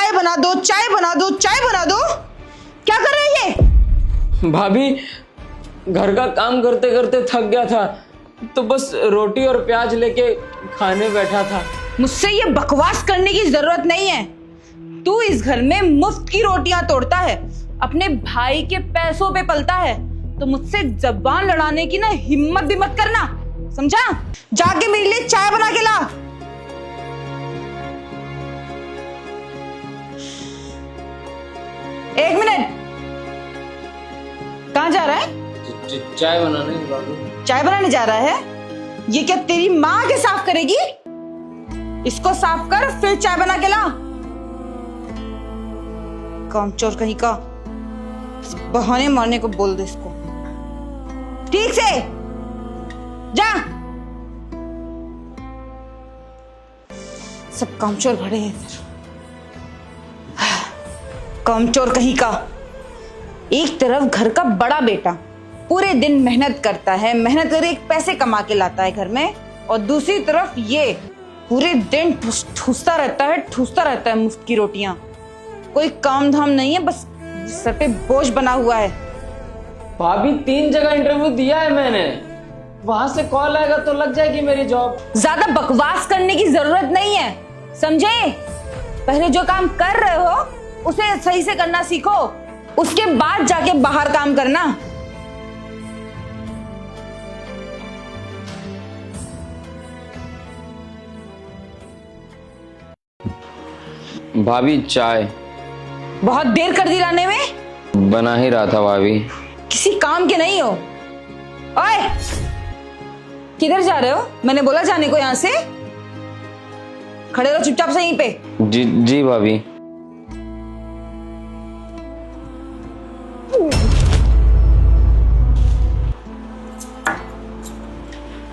चाय बना दो, चाय बना दो, चाय बना दो। क्या कर रहे हैं? भाभी घर का काम करते करते थक गया था तो बस रोटी और प्याज लेके खाने बैठा था। मुझसे ये बकवास करने की जरूरत नहीं है। तू इस घर में मुफ्त की रोटियां तोड़ता है, अपने भाई के पैसों पे पलता है, तो मुझसे जबान लड़ाने की ना हिम्मत भी मत करना, समझा? जाके मेरे लिए चाय बना के ला। एक मिनट, कहां जा रहा है? चाय बनाने भाभी। चाय बनाने जा रहा है? ये क्या तेरी माँ के साफ करेगी? इसको साफ कर फिर चाय बना के ला। कामचोर कहीं का, बहाने मारने को बोल दे इसको। ठीक से जा। सब कामचोर भरे हैं इधर। कामचोर कहीं का। एक तरफ घर का बड़ा बेटा पूरे दिन मेहनत करता है, मेहनत कर एक पैसे कमा के लाता है घर में, और दूसरी तरफ ये पूरे दिन ठूसता रहता है मुफ्त की रोटियां। कोई काम धाम नहीं है, बस सर पे बोझ बना हुआ है। भाभी 3 जगह इंटरव्यू दिया है मैंने, वहां से कॉल आएगा तो लग जाएगी मेरी जॉब। ज्यादा बकवास करने की जरूरत नहीं है, समझे? पहले जो काम कर रहे हो उसे सही से करना सीखो, उसके बाद जाके बाहर काम करना। भाभी चाय। बहुत देर कर दी लाने में। बना ही रहा था भाभी। किसी काम के नहीं हो। ओए, किधर जा रहे हो? मैंने बोला जाने को, यहां से खड़े रहो चुपचाप से यहीं पे। जी भाभी।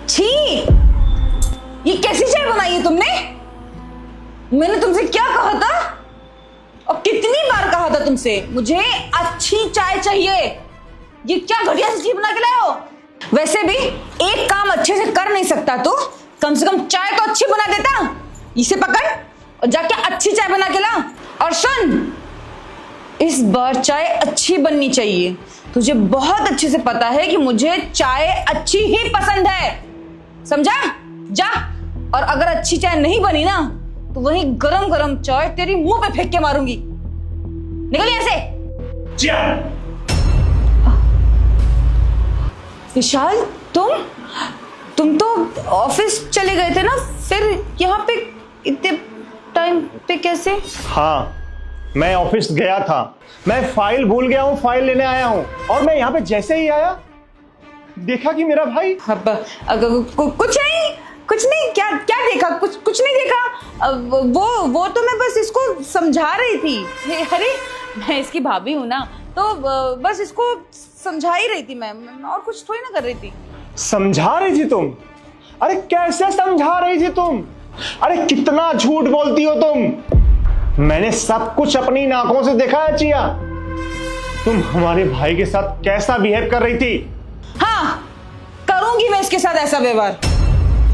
छी, ये कैसी चाय बनाई है तुमने? मैंने तुमसे क्या कहा था और कितनी बार कहा था तुमसे, मुझे अच्छी चाय चाहिए। ये क्या घटिया सी चीज बना के लाए हो? वैसे भी एक काम अच्छे से कर नहीं सकता तो कम से कम चाय तो अच्छी बना देता। इसे पकड़ और जाके अच्छी चाय बना के ला। और सुन, इस बार चाय अच्छी बननी चाहिए। तुझे बहुत अच्छे से पता है कि मुझे चाय अच्छी ही पसंद है, समझा? जा, और अगर अच्छी चाय नहीं बनी ना तो वही गरम गरम चाय तेरी मुंह पे फेंक के मारूंगी। निकल यहाँ से। विशाल, तुम तो ऑफिस चले गए थे ना, फिर यहाँ पे इतने टाइम पे कैसे? हाँ, मैं ऑफिस गया था, मैं फाइल भूल गया हूँ, फाइल लेने आया हूँ, और मैं यहाँ पे जैसे ही आया देखा कि मेरा भाई। कुछ नहीं, क्या देखा? कुछ नहीं देखा। वो तो मैं बस इसको समझा रही थी। अरे मैं इसकी भाभी हूँ ना, तो बस इसको समझा ही रही थी मैं और कुछ थोड़ी ना कर रही थी। समझा रही थी तुम? अरे कैसे समझा रही थी तुम? अरे कितना झूठ बोलती हो तुम। मैंने सब कुछ अपनी आंखों से देखा है चिया। तुम हमारे भाई के साथ कैसा बिहेव कर रही थी। हाँ, करूंगी मैं इसके साथ ऐसा व्यवहार।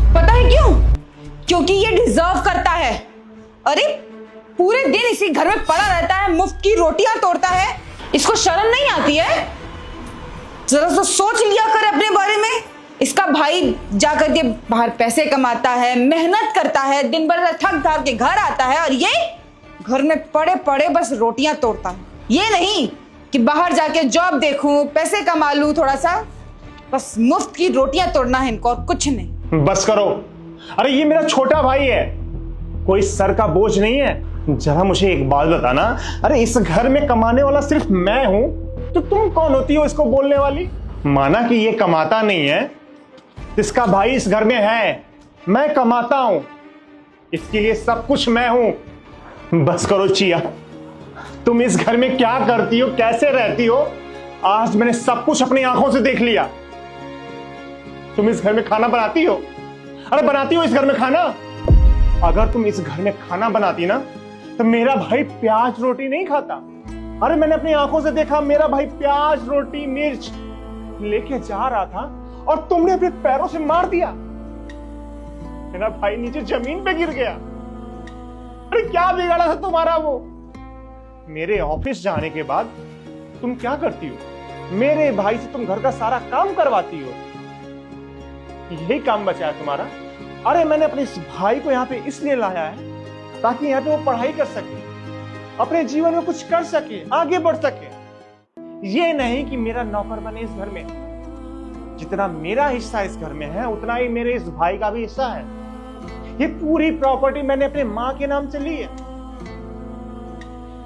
पता है क्यों? क्योंकि ये डिजर्व करता है। अरे पूरे दिन इसी घर में पड़ा रहता है, मुफ्त की रोटियां तोड़ता है, इसको शर्म नहीं आती है? जरा सा सोच लिया कर अपने बारे में। इसका भाई जाकर के बाहर पैसे कमाता है, मेहनत करता है, दिन भर थक हार के घर आता है, और ये घर में पड़े पड़े बस रोटियां तोड़ता है। ये नहीं कि बाहर जाके जॉब देखूं, पैसे कमा लूं थोड़ा सा, बस मुफ्त की रोटियां तोड़ना है इनको और कुछ नहीं। बस करो। अरे ये मेरा छोटा भाई है, कोई सर का बोझ नहीं है। जरा मुझे एक बात बताना, अरे इस घर में कमाने वाला सिर्फ मैं हूं, तो तुम कौन होती हो इसको बोलने वाली? माना कि ये कमाता नहीं है, इसका भाई इस घर में है, मैं कमाता हूं, इसके लिए सब कुछ मैं हूं। बस करो चिया, तुम इस घर में क्या करती हो, कैसे रहती हो, आज मैंने सब कुछ अपनी आंखों से देख लिया। तुम इस घर में खाना बनाती हो? अरे बनाती हो इस घर में खाना? अगर तुम इस घर में खाना बनाती ना तो मेरा भाई प्याज रोटी नहीं खाता। अरे मैंने अपनी आंखों से देखा, मेरा भाई प्याज रोटी मिर्च लेके जा रहा था और तुमने अपने पैरों से मार दिया। मेरा भाई नीचे जमीन पे गिर गया। अरे क्या बिगाड़ा था तुम्हारा वो? मेरे ऑफिस जाने के बाद तुम क्या करती हो? मेरे भाई से तुम घर का सारा काम करवाती हो। यही काम बचा है तुम्हारा? अरे मैंने अपने इस भाई को यहाँ पे इसलिए लाया है ताकि यहाँ पे वो पढ़ाई कर सके, अपने जीवन में कुछ कर सके, आगे बढ़ सके। ये नहीं कि मेरा नौकर बने इस घर में। जितना मेरा हिस्सा इस घर में है उतना ही मेरे इस भाई का भी हिस्सा है। ये पूरी प्रॉपर्टी मैंने अपने मां के नाम से ली है,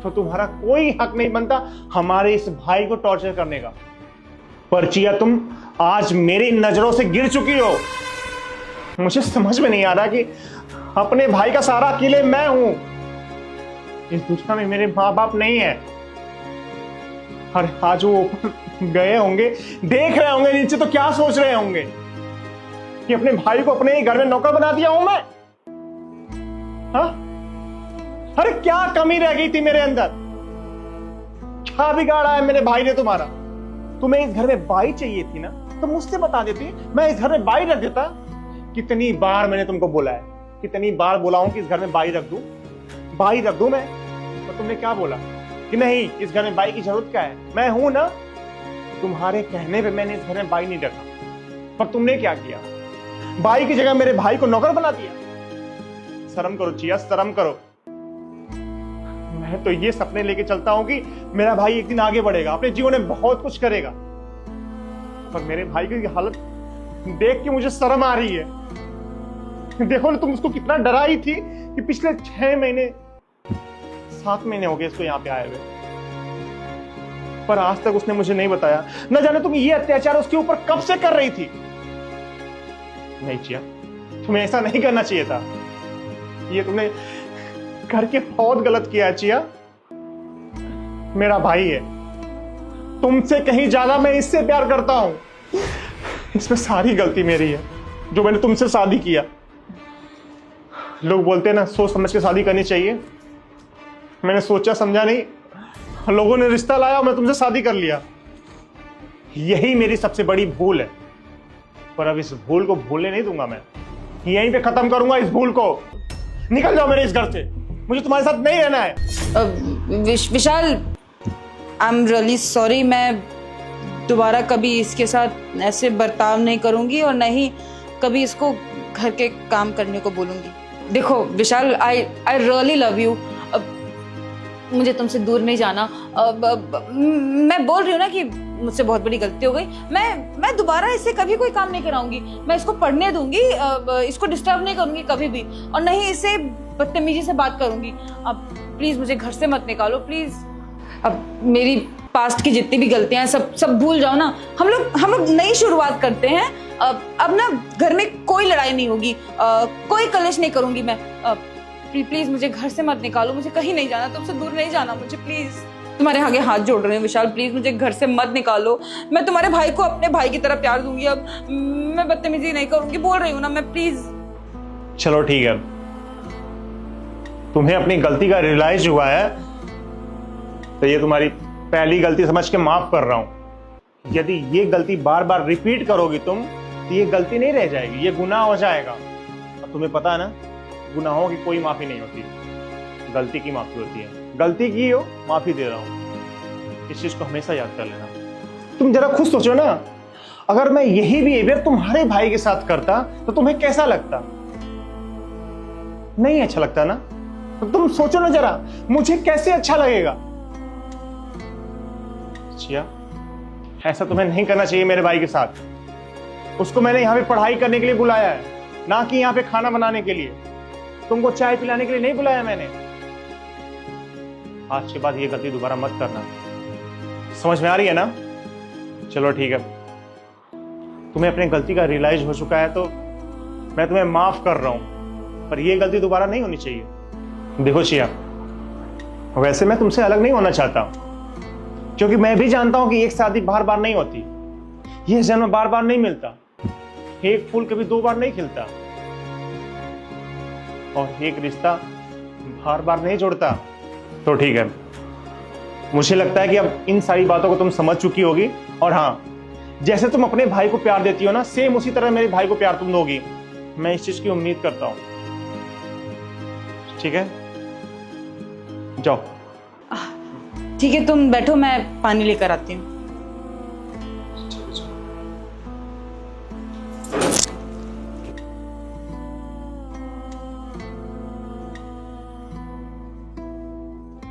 तो तुम्हारा कोई हक नहीं बनता हमारे इस भाई को टॉर्चर करने का। पर चिया, तुम आज मेरी नजरों से गिर चुकी हो। मुझे समझ में नहीं आ रहा कि अपने भाई का सारा अकेले मैं हूं। इस दुनिया में मेरे माँ बाप नहीं है। अरे आज वो गए होंगे, देख रहे होंगे नीचे, तो क्या सोच रहे होंगे कि अपने भाई को अपने ही घर में नौकर बना दिया हूं मैं? हाँ? अरे क्या कमी रह गई थी मेरे अंदर? क्या बिगाड़ा है मेरे भाई ने तुम्हारा? तुम्हें इस घर में बाई चाहिए थी ना, तो मुझसे बता देती, मैं इस घर में बाई रख देता। कितनी बार मैंने तुमको बोला है, कितनी बार बोला हूं कि इस घर में बाई रख दूं, बाई रख दूं मैं, तो तुमने क्या बोला कि नहीं, इस घर में बाई की जरूरत क्या है, मैं हूं ना। तुम्हारे कहने पे मैंने इस घर में बाई नहीं रखा, पर तुमने क्या किया? बाई की जगह मेरे भाई को नौकर बना दिया। शर्म करो चिया, शर्म करो। मैं तो ये सपने लेके चलता हूं कि मेरा भाई एक दिन आगे बढ़ेगा, अपने जीवन में बहुत कुछ करेगा, पर मेरे भाई की हालत देख के मुझे शर्म आ रही है। देखो ना, तुम उसको कितना डराई थी कि पिछले 6 महीने 7 महीने हो गए इसको यहाँ पे आए हुए, पर आज तक उसने मुझे नहीं बताया। न जाने तुम ये अत्याचार उसके ऊपर कब से कर रही थी। नहीं चिया, तुम्हें ऐसा नहीं करना चाहिए था। ये तुमने करके बहुत गलत किया है चिया। मेरा भाई है, तुमसे कहीं ज्यादा मैं इससे प्यार करता हूं। इसमें सारी गलती मेरी है जो मैंने तुमसे शादी किया। लोग बोलते हैं ना, सोच समझ के शादी करनी चाहिए। मैंने सोचा समझा नहीं, लोगों ने रिश्ता लाया और मैं तुमसे शादी कर लिया। यही मेरी सबसे बड़ी भूल है, पर अब इस भूल को भूलने नहीं दूंगा। मैं यहीं पे खत्म करूंगा इस भूल को। निकल जाओ मेरे इस घर से, मुझे तुम्हारे साथ नहीं रहना है। विशाल, आई एम रियली सॉरी। मैं दोबारा कभी इसके साथ ऐसे बर्ताव नहीं करूंगी और न ही कभी इसको घर के काम करने को बोलूंगी। देखो विशाल, आई रियली लव यू। मुझे तुमसे दूर नहीं जाना। मैं बोल रही हूँ ना कि मुझसे बहुत बड़ी गलती हो गई। मैं दोबारा इससे कभी कोई काम नहीं कराऊंगी। मैं इसको पढ़ने दूंगी, इसको डिस्टर्ब नहीं करूंगी कभी भी, और नहीं इससे बदतमीजी से बात करूंगी। अब प्लीज मुझे घर से मत निकालो, प्लीज। अब मेरी पास्ट की जितनी भी गलतियां हैं सब भूल जाओ ना। हम लोग नई शुरुआत करते हैं। अब ना घर में कोई लड़ाई नहीं होगी, कोई कलेश नहीं करूंगी मैं। प्लीज मुझे घर से मत निकालो, मुझे कहीं नहीं जाना, तुमसे दूर नहीं जाना मुझे, प्लीज। तुम्हारे आगे हाथ जोड़ रहे हैं विशाल, प्लीज मुझे घर से मत निकालो। मैं तुम्हारे भाई को अपने भाई की तरह प्यार दूंगी। अब मैं बदतमीजी नहीं करूंगी, बोल रही हूँ ना मैं, प्लीज। चलो ठीक है, तुम्हें अपनी गलती का रियलाइज हुआ है, तो ये तुम्हारी पहली गलती समझ के माफ कर रहा हूं। यदि ये गलती बार बार रिपीट करोगी तुम, तो ये गलती नहीं रह जाएगी, ये गुनाह हो जाएगा। और तुम्हें पता है ना, गुनाहों की कोई माफी नहीं होती, गलती की माफी होती है। गलती की हो, माफी दे रहा हूं, इस चीज को हमेशा याद कर लेना। तुम जरा खुद सोचो ना, अगर मैं यही बिहेवियर तुम्हारे भाई के साथ करता तो तुम्हें कैसा लगता? नहीं अच्छा लगता ना? तो तुम सोचो ना जरा, मुझे कैसे अच्छा लगेगा? चिया, ऐसा तुम्हें नहीं करना चाहिए मेरे भाई के साथ। उसको मैंने यहाँ पे पढ़ाई करने के लिए बुलाया है, ना कि यहाँ पे खाना बनाने के लिए। तुमको चाय पिलाने के लिए नहीं बुलाया मैंने। आज के बाद ये गलती दोबारा मत करना, समझ में आ रही है ना? चलो ठीक है, तुम्हें अपनी गलती का रियलाइज हो चुका है तो मैं तुम्हें माफ कर रहा हूं, पर ये गलती दोबारा नहीं होनी चाहिए। देखो चिया, वैसे मैं तुमसे अलग नहीं होना चाहता, क्योंकि मैं भी जानता हूं कि एक शादी बार बार नहीं होती, यह जन्म बार बार नहीं मिलता, एक फूल कभी 2 बार नहीं खिलता, और एक रिश्ता बार बार नहीं जुड़ता। तो ठीक है, मुझे लगता है कि अब इन सारी बातों को तुम समझ चुकी होगी। और हाँ, जैसे तुम अपने भाई को प्यार देती हो ना, सेम उसी तरह मेरे भाई को प्यार तुम दोगी। मैं इस चीज की उम्मीद करता हूं, ठीक है? जाओ। ठीक है, तुम बैठो, मैं पानी लेकर आती हूँ।